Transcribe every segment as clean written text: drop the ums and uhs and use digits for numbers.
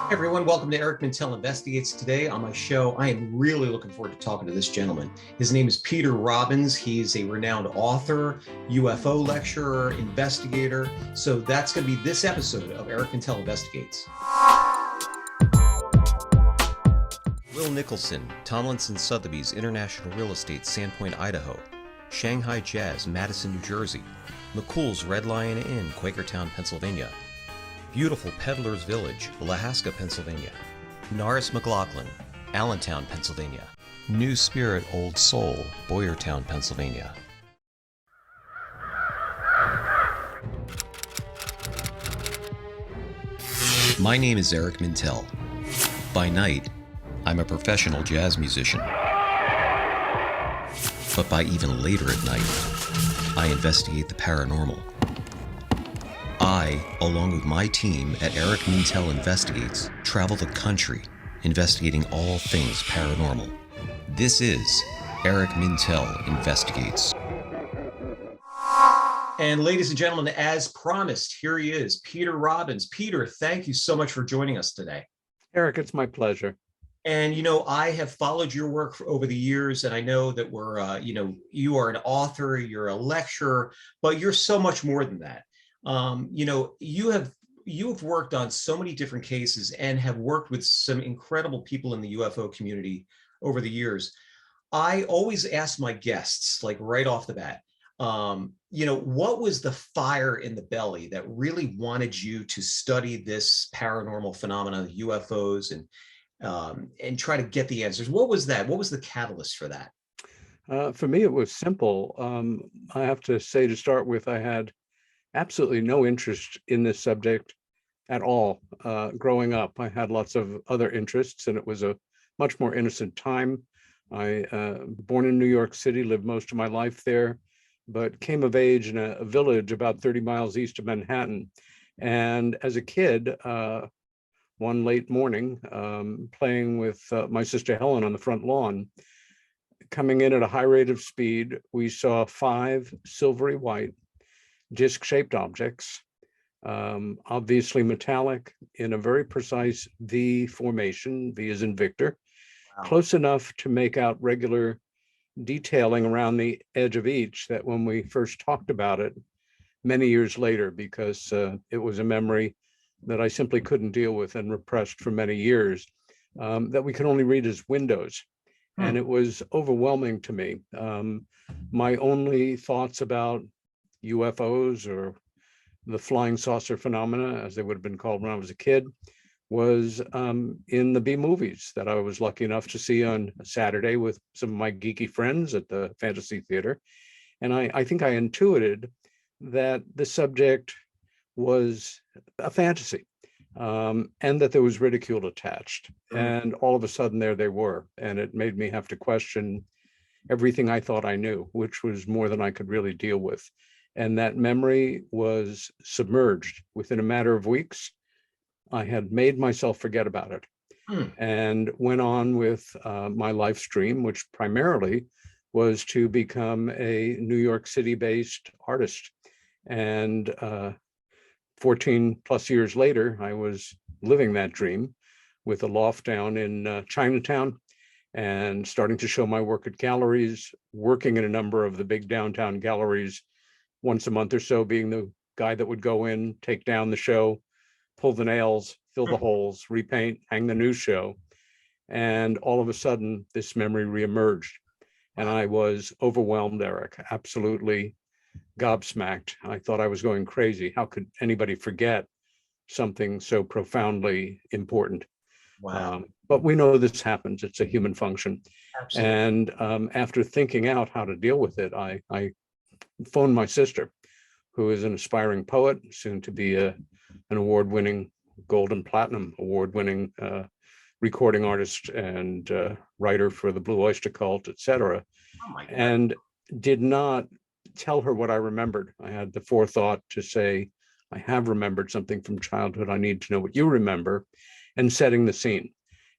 Hi everyone, welcome to Eric Mintel Investigates. Today on my show, I am really looking forward to talking to this gentleman. His name is Peter Robbins. He's a renowned author, UFO lecturer, investigator. So that's going to be this episode of Eric Mintel Investigates. Will Nicholson, Tomlinson Sotheby's International Real Estate, Sandpoint, Idaho. Shanghai Jazz, Madison, New Jersey. McCool's Red Lion Inn, Quakertown, Pennsylvania. Beautiful Peddler's Village, Lahaska, Pennsylvania. Norris McLaughlin, Allentown, Pennsylvania. New Spirit Old Soul, Boyertown, Pennsylvania. My name is Eric Mintel. By night, I'm a professional jazz musician. But by even later at night, I investigate the paranormal. I, along with my team at Eric Mintel Investigates, travel the country investigating all things paranormal. This is Eric Mintel Investigates. And ladies and gentlemen, as promised, here he is, Peter Robbins. Peter, thank you so much for joining us today. Eric, it's my pleasure. And, I have followed your work over the years, and I know that you are an author, you're a lecturer, but you're so much more than that. You have worked on so many different cases and have worked with some incredible people in the UFO community over the years. I always ask my guests, like right off the bat, what was the fire in the belly that really wanted you to study this paranormal phenomenon, UFOs, and try to get the answers? What was that? What was the catalyst for that? For me, it was simple. I have to say, to start with, I had absolutely no interest in this subject at all. Growing up, I had lots of other interests, and it was a much more innocent time. I born in New York City, lived most of my life there, but came of age in a village about 30 miles east of Manhattan. And as a kid, one late morning, playing with my sister Helen on the front lawn, coming in at a high rate of speed, we saw 5 silvery white disc-shaped objects, obviously metallic, in a very precise V formation. V as in Victor. Wow. Close enough to make out regular detailing around the edge of each, that when we first talked about it many years later, because it was a memory that I simply couldn't deal with and repressed for many years, that we could only read as windows. And it was overwhelming to me. My only thoughts about UFOs, or the flying saucer phenomena, as they would have been called when I was a kid, was in the B movies that I was lucky enough to see on a Saturday with some of my geeky friends at the Fantasy Theater. And I think I intuited that the subject was a fantasy, and that there was ridicule attached. And all of a sudden there they were. And it made me have to question everything I thought I knew, which was more than I could really deal with. And that memory was submerged within a matter of weeks. I had made myself forget about it, and went on with my life stream, which primarily was to become a New York City-based artist. And 14 plus years later, I was living that dream with a loft down in Chinatown, and starting to show my work at galleries, working in a number of the big downtown galleries once a month or so, being the guy that would go in, take down the show, pull the nails, fill the holes, repaint, hang the new show. And all of a sudden, this memory reemerged. And I was overwhelmed, Eric, absolutely gobsmacked. I thought I was going crazy. How could anybody forget something so profoundly important? Wow. But we know this happens. It's a human function. Absolutely. And after thinking out how to deal with it, I phoned my sister, who is an aspiring poet, soon to be an award-winning, gold and platinum award-winning recording artist and writer for the Blue Oyster Cult, etc. Oh my God. And did not tell her what I remembered. I had the forethought to say, I have remembered something from childhood. I need to know what you remember, and setting the scene.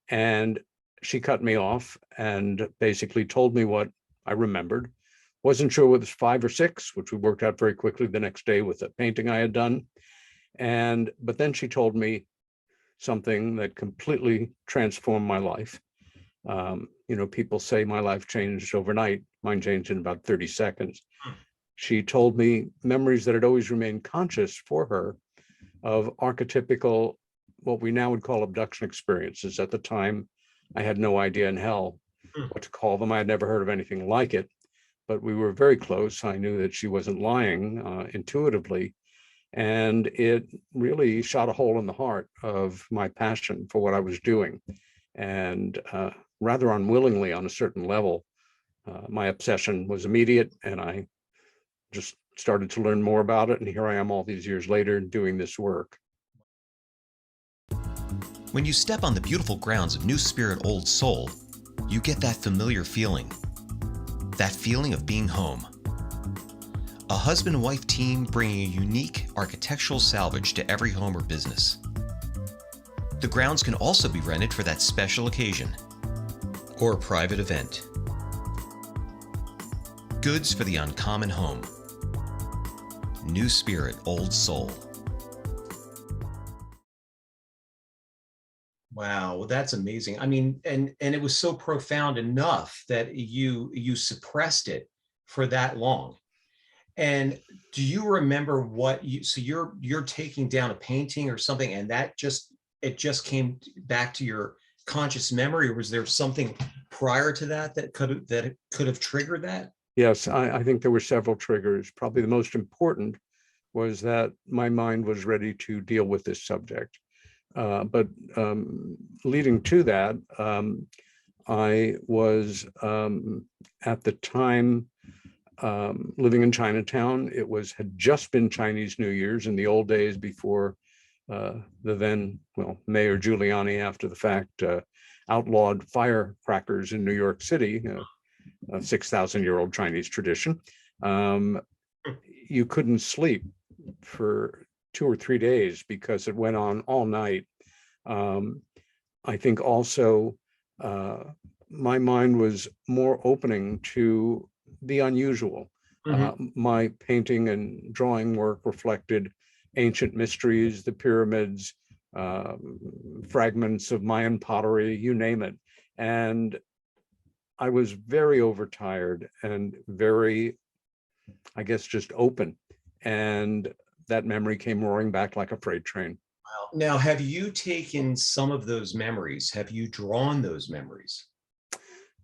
And she cut me off and basically told me what I remembered. Wasn't sure whether it was 5 or 6, which we worked out very quickly the next day with a painting I had done. But then she told me something that completely transformed my life. People say my life changed overnight. Mine changed in about 30 seconds. She told me memories that had always remained conscious for her of archetypical, what we now would call abduction experiences. At the time, I had no idea in hell what to call them. I had never heard of anything like it, but we were very close. I knew that she wasn't lying intuitively. And it really shot a hole in the heart of my passion for what I was doing. And rather unwillingly, on a certain level, my obsession was immediate, and I just started to learn more about it. And here I am all these years later doing this work. When you step on the beautiful grounds of New Spirit Old Soul, you get that familiar feeling. That feeling of being home. A husband and wife team bringing a unique architectural salvage to every home or business. The grounds can also be rented for that special occasion or a private event. Goods for the uncommon home. New Spirit Old Soul. Wow, well, that's amazing. I mean, and it was so profound enough that you suppressed it for that long. And do you remember so you're taking down a painting or something, and it just came back to your conscious memory, or was there something prior to that could have triggered that? Yes, I think there were several triggers. Probably the most important was that my mind was ready to deal with this subject. But leading to that, I was at the time living in Chinatown. It had just been Chinese New Year's in the old days before the then, Mayor Giuliani, after the fact, outlawed firecrackers in New York City, a 6,000-year-old Chinese tradition. You couldn't sleep for 2 or 3 days because it went on all night. I think also my mind was more opening to the unusual. My painting and drawing work reflected ancient mysteries, the pyramids, fragments of Mayan pottery, you name it. And I was very overtired and very, I guess, just open. And that memory came roaring back like a freight train. Wow. Now, have you taken some of those memories? Have you drawn those memories?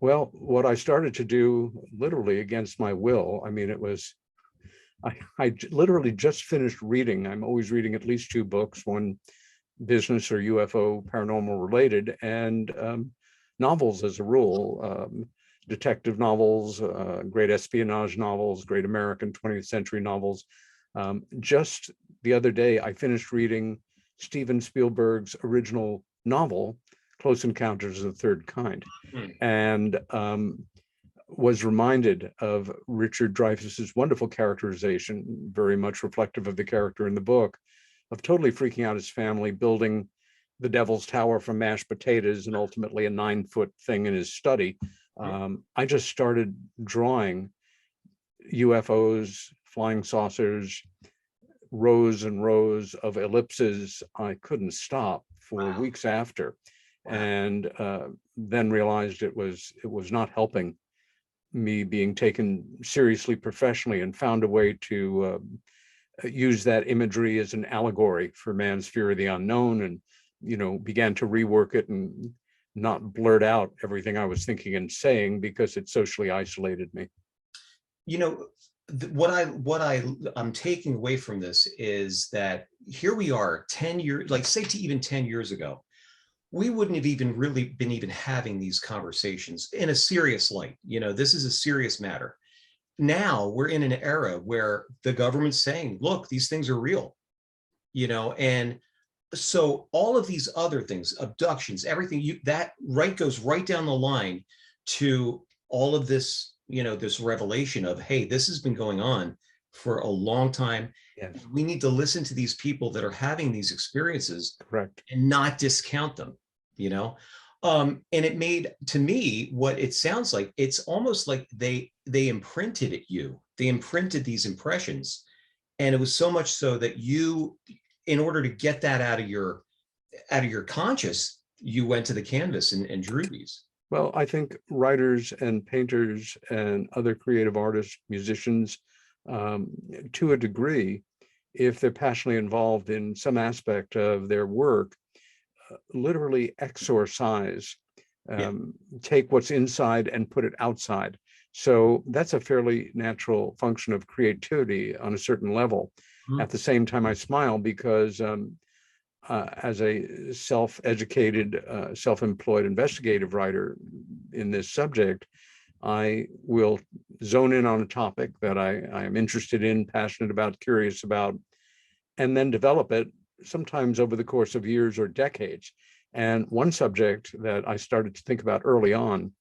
Well, what I started to do, literally against my will, I literally just finished reading. I'm always reading at least 2 books, one business or UFO paranormal related, and novels as a rule, detective novels, great espionage novels, great American 20th century novels. Just the other day, I finished reading Steven Spielberg's original novel, Close Encounters of the Third Kind, and was reminded of Richard Dreyfuss's wonderful characterization, very much reflective of the character in the book, of totally freaking out his family, building the Devil's Tower from mashed potatoes and ultimately a 9-foot thing in his study. I just started drawing UFOs, flying saucers, rows and rows of ellipses. I couldn't stop for weeks after, and then realized it was not helping me being taken seriously professionally, and found a way to use that imagery as an allegory for man's fear of the unknown, and began to rework it and not blurt out everything I was thinking and saying because it socially isolated me. What I'm taking away from this is that here we are 10 years, like say to even 10 years ago, we wouldn't have even really been even having these conversations in a serious light. This is a serious matter. Now we're in an era where the government's saying, look, these things are real, and so all of these other things, abductions, everything that goes right down the line to all of this, this revelation of, hey, this has been going on for a long time. Yes. We need to listen to these people that are having these experiences. Correct. And not discount them, and it made, to me, what it sounds like, it's almost like they imprinted at you. They imprinted these impressions. And it was so much so that you, in order to get that out of your out of your conscious, you went to the canvas and drew these. Well, I think writers and painters and other creative artists, musicians, to a degree, if they're passionately involved in some aspect of their work, literally exorcise, Yeah. take what's inside and put it outside. So that's a fairly natural function of creativity on a certain level. Mhm. At the same time, I smile because as a self-educated, self-employed investigative writer in this subject, I will zone in on a topic that I am interested in, passionate about, curious about, and then develop it sometimes over the course of years or decades. And one subject that I started to think about early on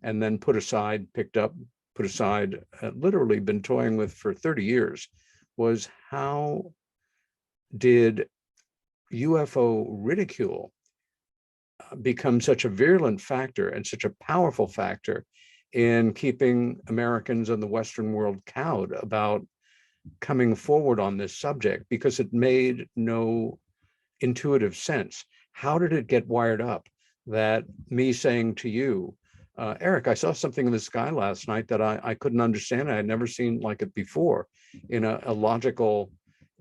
and then put aside, picked up, put aside, literally been toying with for 30 years was how did UFO ridicule become such a virulent factor and such a powerful factor in keeping Americans and the Western world cowed about coming forward on this subject, because it made no intuitive sense. How did it get wired up that me saying to you, Eric, I saw something in the sky last night that I couldn't understand. I had never seen like it before. In a logical,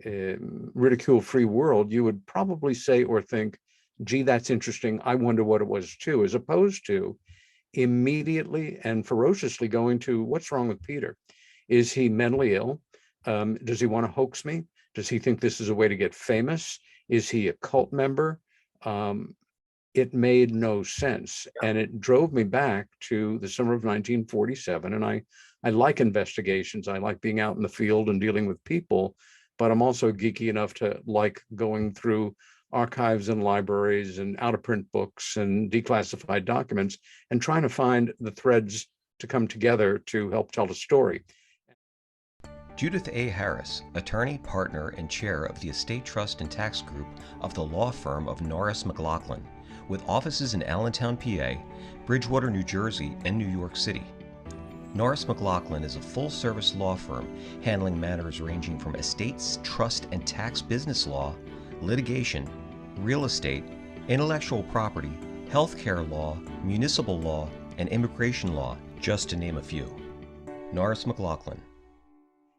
ridicule-free world, you would probably say or think, gee, that's interesting. I wonder what it was too, as opposed to immediately and ferociously going to, what's wrong with Peter? Is he mentally ill? Does he want to hoax me? Does he think this is a way to get famous? Is he a cult member? It made no sense. And it drove me back to the summer of 1947. And I like investigations. I like being out in the field and dealing with people, but I'm also geeky enough to like going through archives and libraries and out of print books and declassified documents and trying to find the threads to come together to help tell a story. Judith A. Harris, attorney, partner, and chair of the Estate Trust and Tax Group of the law firm of Norris McLaughlin, with offices in Allentown, PA, Bridgewater, New Jersey, and New York City. Norris McLaughlin is a full-service law firm handling matters ranging from estates, trust and tax business law, litigation, real estate, intellectual property, healthcare law, municipal law, and immigration law, just to name a few. Norris McLaughlin.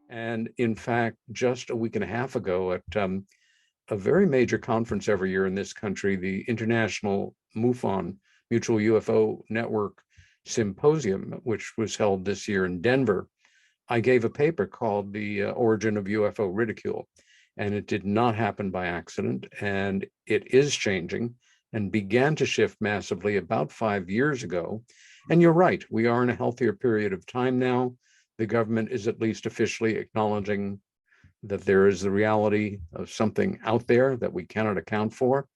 And in fact, just a week and a half ago at a very major conference every year in this country, the International MUFON, Mutual UFO Network Symposium, which was held this year in Denver, I gave a paper called The Origin of Ufo Ridicule. And it did not happen by accident. And it is changing and began to shift massively about 5 years ago. And you're right, we are in a healthier period of time now. The government is at least officially acknowledging that there is the reality of something out there that we cannot account for.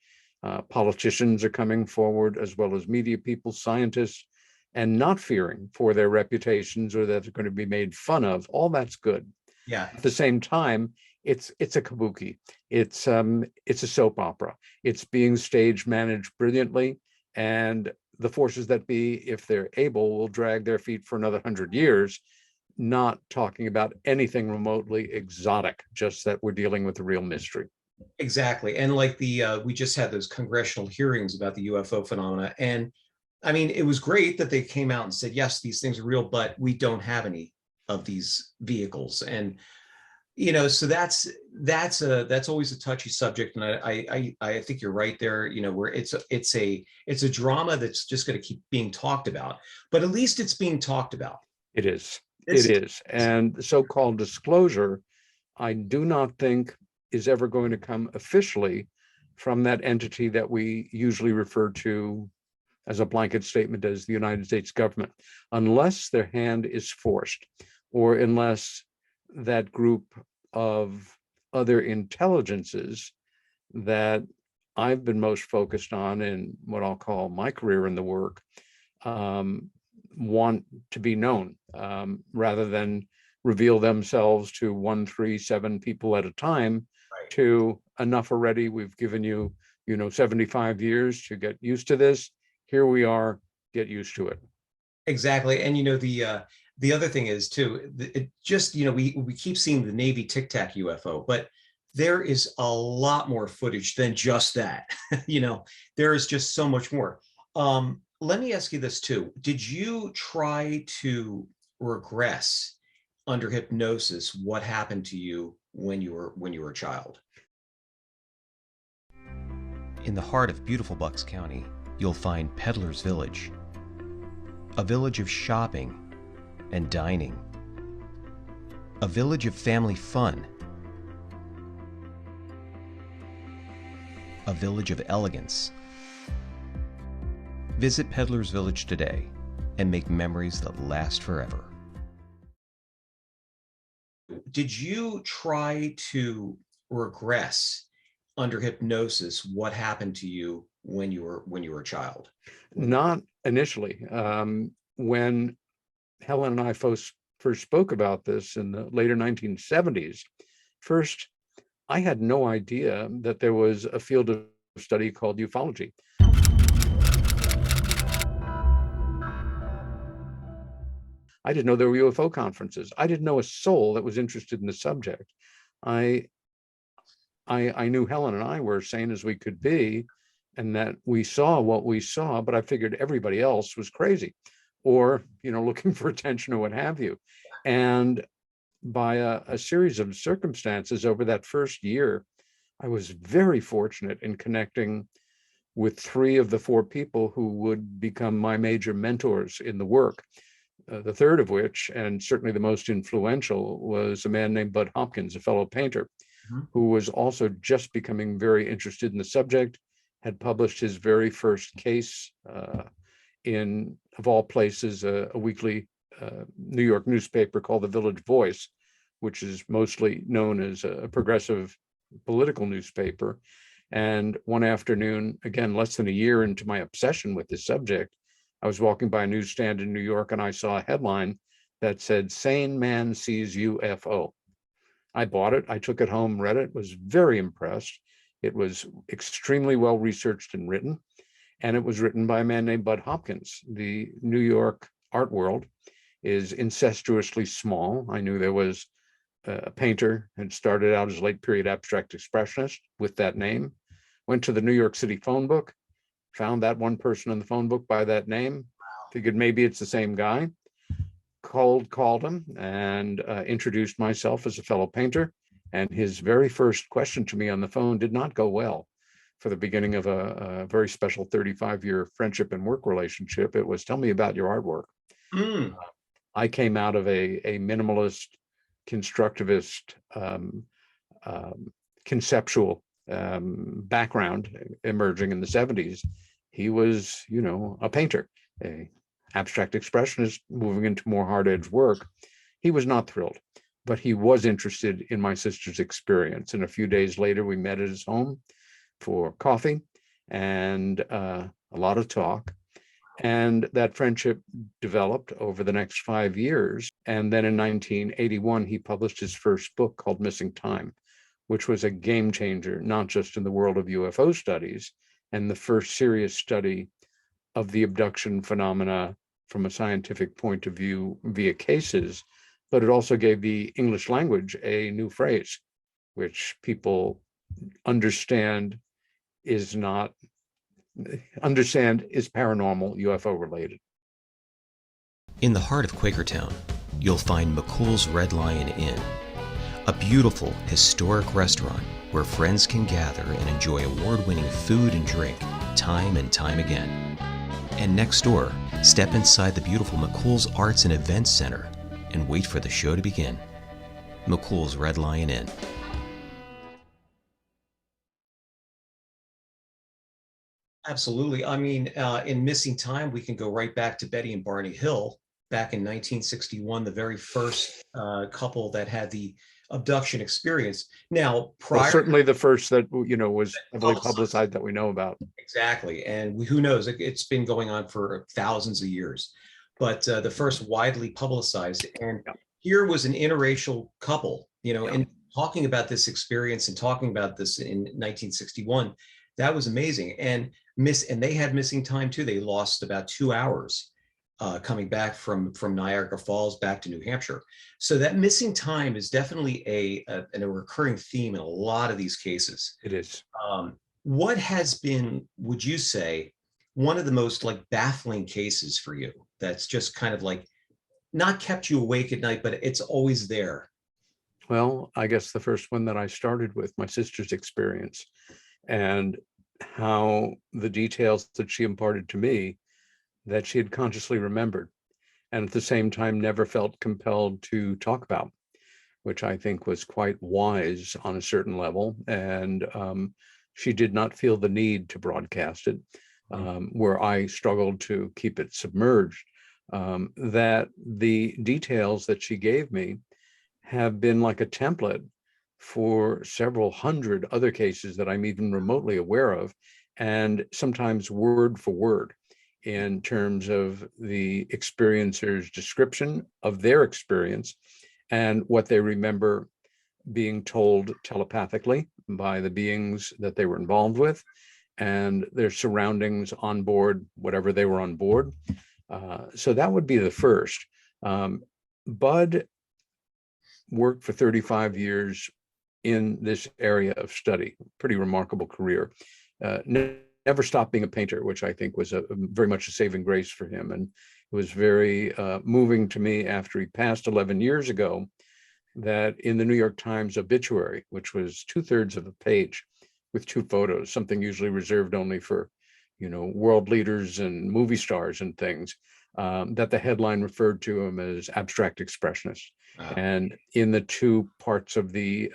Politicians are coming forward, as well as media people, scientists, and not fearing for their reputations or that they're going to be made fun of. All that's good. Yeah. At the same time, it's a kabuki. It's a soap opera. It's being stage managed brilliantly, and the forces that be, if they're able, will drag their feet for another 100 years. Not talking about anything remotely exotic, just that we're dealing with a real mystery. Exactly. And like we just had those congressional hearings about the UFO phenomena. And I mean, it was great that they came out and said, yes, these things are real, but we don't have any of these vehicles. And, you know, so that's always a touchy subject. And I think you're right there, you know, where it's a drama that's just going to keep being talked about, but at least it's being talked about. It is. It is. And the so-called disclosure, I do not think is ever going to come officially from that entity that we usually refer to as a blanket statement as the United States government, unless their hand is forced, or unless that group of other intelligences that I've been most focused on in what I'll call my career in the work, want to be known, rather than reveal themselves to 1, 3, 7 people at a time. Right. To enough already. We've given you, 75 years to get used to this. Here we are, get used to it. Exactly. And, you know, the other thing is too, it just, you know, we keep seeing the Navy Tic Tac UFO, but there is a lot more footage than just that. There is just so much more. Let me ask you this too. Did you try to regress under hypnosis what happened to you when you were a child? In the heart of beautiful Bucks County, you'll find Peddler's Village, a village of shopping and dining, a village of family fun, a village of elegance. Visit Peddler's Village today and make memories that last forever. Did you try to regress under hypnosis what happened to you when you were a child? Not initially. When Helen and I first spoke about this in the later 1970s, first, I had no idea that there was a field of study called ufology. I didn't know there were UFO conferences. I didn't know a soul that was interested in the subject. I knew Helen and I were sane as we could be, and that we saw what we saw, but I figured everybody else was crazy or, looking for attention or what have you. And by a series of circumstances over that first year, I was very fortunate in connecting with 3 of the 4 people who would become my major mentors in the work. The third of which, and certainly the most influential, was a man named Budd Hopkins, a fellow painter, who was also just becoming very interested in the subject, had published his very first case in, of all places, a weekly New York newspaper called The Village Voice, which is mostly known as a progressive political newspaper. And one afternoon, again, less than a year into my obsession with this subject, I was walking by a newsstand in New York and I saw a headline that said, "Sane man sees UFO." I bought it. I took it home, read it, was very impressed. It was extremely well researched and written. And it was written by a man named Budd Hopkins. The New York art world is incestuously small. I knew there was a painter, had started out as late period abstract expressionist with that name, went to the New York City phone book, found that one person in the phone book by that name, figured maybe it's the same guy, called him and introduced myself as a fellow painter. And his very first question to me on the phone did not go well. For the beginning of a very special 35-year friendship and work relationship, it was, "Tell me about your artwork." I came out of a minimalist, constructivist, conceptual background emerging in the 70s. He was, a painter, a abstract expressionist moving into more hard-edged work. He was not thrilled, but he was interested in my sister's experience. And a few days later, we met at his home for coffee and a lot of talk. And that friendship developed over the next 5 years. And then in 1981, he published his first book called Missing Time, which was a game changer, not just in the world of UFO studies, and the first serious study of the abduction phenomena from a scientific point of view via cases, but it also gave the English language a new phrase, which people understand is paranormal, UFO related. In the heart of Quakertown, you'll find McCool's Red Lion Inn, a beautiful, historic restaurant where friends can gather and enjoy award-winning food and drink time and time again. And next door, step inside the beautiful McCool's Arts and Events Center and wait for the show to begin. McCool's Red Lion Inn. Absolutely. I mean, in Missing Time, we can go right back to Betty and Barney Hill back in 1961, the very first couple that had the abduction experience. Now, certainly the first that was heavily publicized that we know about. Exactly, and who knows? It's been going on for thousands of years, but the first widely publicized. And here was an interracial couple, and talking about this experience and talking about this in 1961. That was amazing. And they had missing time too. They lost about 2 hours. coming back from Niagara Falls back to New Hampshire. So that missing time is definitely a recurring theme in a lot of these cases. It is. What has been, would you say, one of the most like baffling cases for you that's just kind of like not kept you awake at night, but it's always there? Well, I guess the first one that I started with, my sister's experience, and how the details that she imparted to me that she had consciously remembered, and at the same time never felt compelled to talk about, which I think was quite wise on a certain level. And she did not feel the need to broadcast it, where I struggled to keep it submerged. That the details that she gave me have been like a template for several hundred other cases that I'm even remotely aware of, and sometimes word for word in terms of the experiencer's description of their experience and what they remember being told telepathically by the beings that they were involved with, and their surroundings on board, whatever they were on board. So that would be the first. Budd worked for 35 years in this area of study, pretty remarkable career. Never stopped being a painter, which I think was very much a saving grace for him. And it was very moving to me after he passed 11 years ago, that in the New York Times obituary, which was 2/3 of a page with 2 photos, something usually reserved only for, world leaders and movie stars and things, that the headline referred to him as abstract expressionist. Wow. And in the 2 parts of the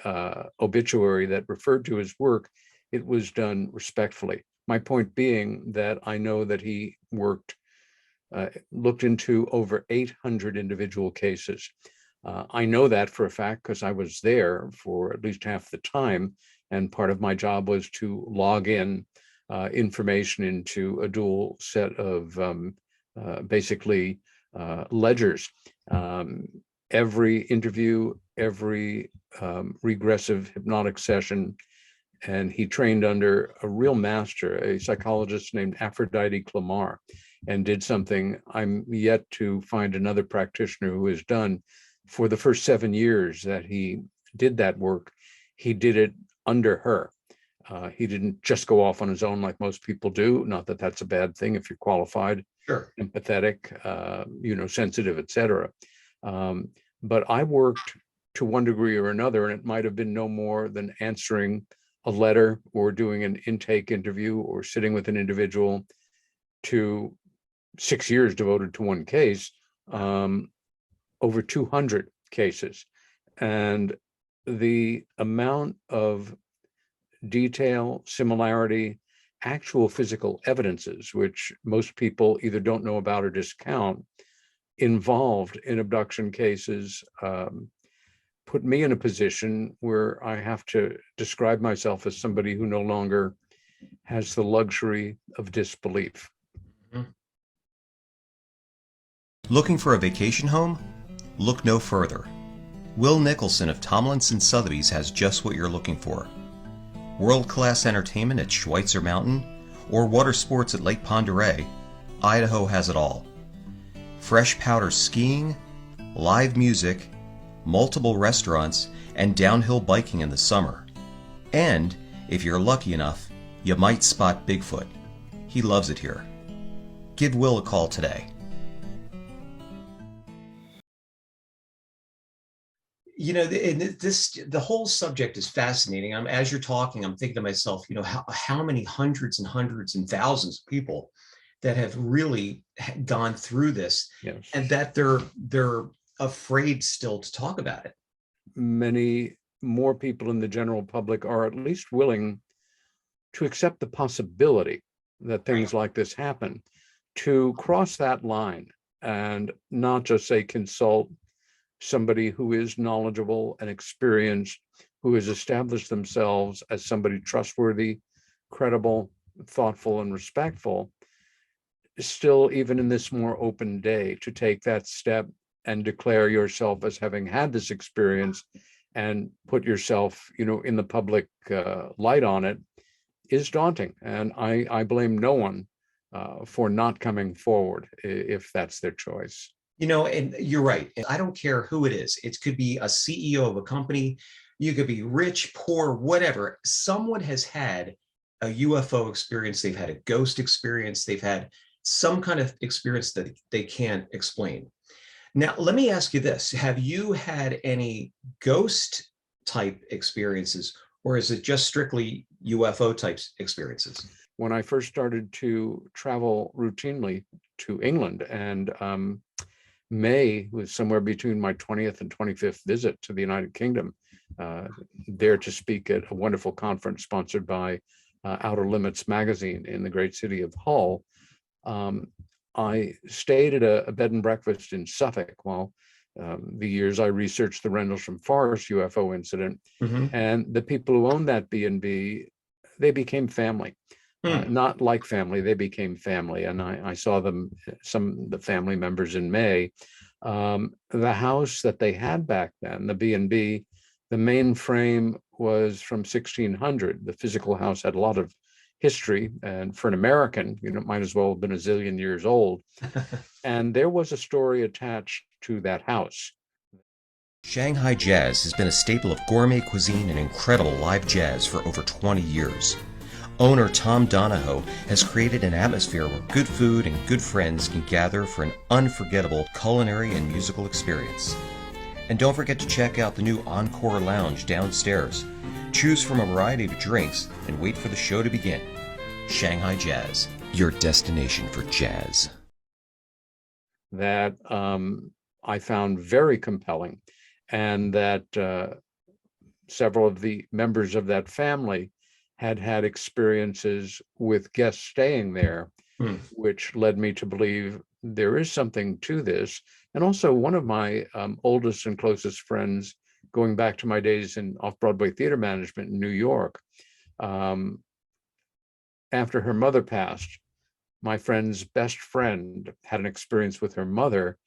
obituary that referred to his work, it was done respectfully. My point being that I know that he looked into over 800 individual cases. I know that for a fact because I was there for at least half the time, and part of my job was to log in information into a dual set of basically ledgers. Every interview, every regressive hypnotic session, and he trained under a real master, a psychologist named Aphrodite Clamar, and did something I'm yet to find another practitioner who has done. For the first 7 years that he did that work, he did it under her. He didn't just go off on his own like most people do. Not that that's a bad thing if you're qualified, Sure, empathetic, sensitive, etc. But I worked to one degree or another, and it might have been no more than answering a letter or doing an intake interview or sitting with an individual, to 6 years devoted to one case, over 200 cases. And the amount of detail, similarity, actual physical evidences, which most people either don't know about or discount, involved in abduction cases, put me in a position where I have to describe myself as somebody who no longer has the luxury of disbelief. Looking for a vacation home? Look no further. Will Nicholson of Tomlinson Sotheby's has just what you're looking for. World-class entertainment at Schweitzer Mountain or water sports at Lake Pend Oreille, Idaho has it all. Fresh powder skiing, live music, multiple restaurants, and downhill biking in the summer. And, if you're lucky enough, you might spot Bigfoot. He loves it here. Give Will a call today. The whole subject is fascinating. As you're talking, I'm thinking to myself, how many hundreds and hundreds and thousands of people that have really gone through this, Yes. and that they're afraid still to talk about it. Many more people in the general public are at least willing to accept the possibility that things like this happen. To cross that line and not just say consult somebody who is knowledgeable and experienced, who has established themselves as somebody trustworthy, credible, thoughtful, and respectful, still, even in this more open day, to take that step and declare yourself as having had this experience and put yourself, in the public light on it, is daunting. And I blame no one for not coming forward if that's their choice. You know, and you're right. And I don't care who it is. It could be a CEO of a company. You could be rich, poor, whatever. Someone has had a UFO experience. They've had a ghost experience. They've had some kind of experience that they can't explain. Now, let me ask you this. Have you had any ghost type experiences, or is it just strictly UFO type experiences? When I first started to travel routinely to England, and May was somewhere between my 20th and 25th visit to the United Kingdom, there to speak at a wonderful conference sponsored by Outer Limits magazine in the great city of Hull. I stayed at a bed and breakfast in Suffolk while the years I researched the Rendlesham Forest UFO incident. Mm-hmm. And the people who owned that B&B, they became family. Not like family, they became family. And I saw them, some of the family members in May. The house that they had back then, the B&B, the main frame was from 1600. The physical house had a lot of history, and for an American, you know, it might as well have been a zillion years old. And there was a story attached to that house. Shanghai Jazz has been a staple of gourmet cuisine and incredible live jazz for over 20 years. Owner Tom Donahoe has created an atmosphere where good food and good friends can gather for an unforgettable culinary and musical experience. And don't forget to check out the new Encore Lounge downstairs. Choose from a variety of drinks and wait for the show to begin. Shanghai Jazz, your destination for jazz. That I found very compelling, and that several of the members of that family had had experiences with guests staying there, which led me to believe there is something to this. And also one of my oldest and closest friends, going back to my days in off-Broadway theater management in New York, after her mother passed, my friend's best friend had an experience with her mother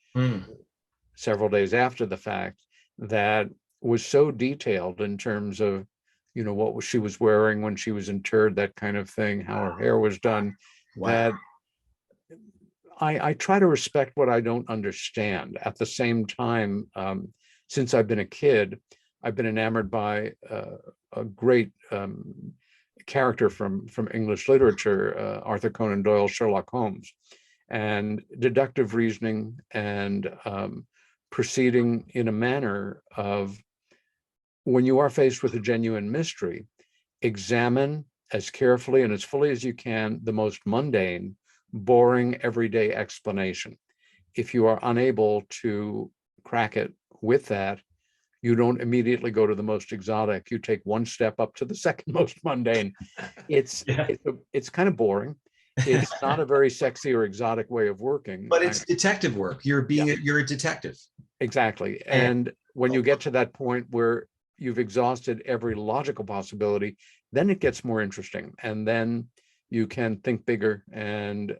several days after the fact that was so detailed in terms of, you know, what she was wearing when she was interred, that kind of thing, how her hair was done. Wow. That I try to respect what I don't understand. At the same time, since I've been a kid, I've been enamored by a great character from English literature, Arthur Conan Doyle, Sherlock Holmes, and deductive reasoning and proceeding in a manner of, when you are faced with a genuine mystery, examine as carefully and as fully as you can the most mundane, boring, everyday explanation. If you are unable to crack it with that, you don't immediately go to the most exotic. You take one step up to the second most mundane. It's kind of boring. It's not a very sexy or exotic way of working. But it's detective work. You're a detective. Exactly. And when you get to that point where you've exhausted every logical possibility, then it gets more interesting. And then you can think bigger and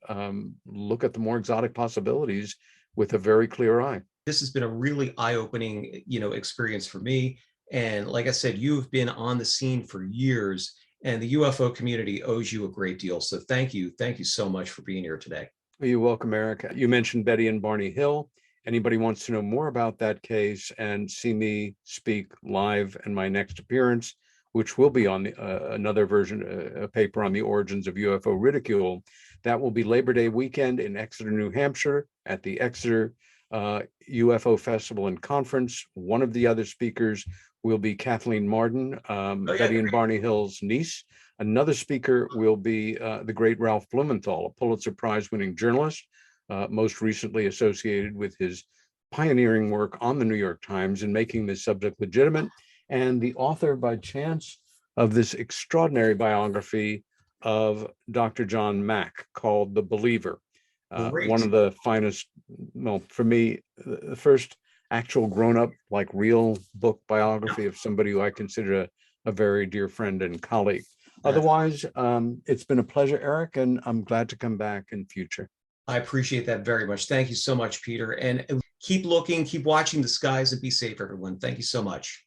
look at the more exotic possibilities with a very clear eye. This has been a really eye-opening, experience for me. And like I said, you've been on the scene for years, and the UFO community owes you a great deal. So thank you. Thank you so much for being here today. You're welcome, Eric. You mentioned Betty and Barney Hill. Anybody wants to know more about that case and see me speak live in my next appearance, which will be on another version, a paper on the origins of UFO ridicule. That will be Labor Day weekend in Exeter, New Hampshire at the Exeter UFO Festival and Conference. One of the other speakers will be Kathleen Marden, Betty and Barney Hill's niece. Another speaker will be the great Ralph Blumenthal, a Pulitzer Prize winning journalist, most recently associated with his pioneering work on the New York Times in making this subject legitimate, and the author by chance of this extraordinary biography of Dr. John Mack called The Believer. One of the finest, well, for me, the first actual grown-up, like real book biography of somebody who I consider a very dear friend and colleague. Otherwise, it's been a pleasure, Eric, and I'm glad to come back in future. I appreciate that very much. Thank you so much, Peter. And keep looking, keep watching the skies, and be safe, everyone. Thank you so much.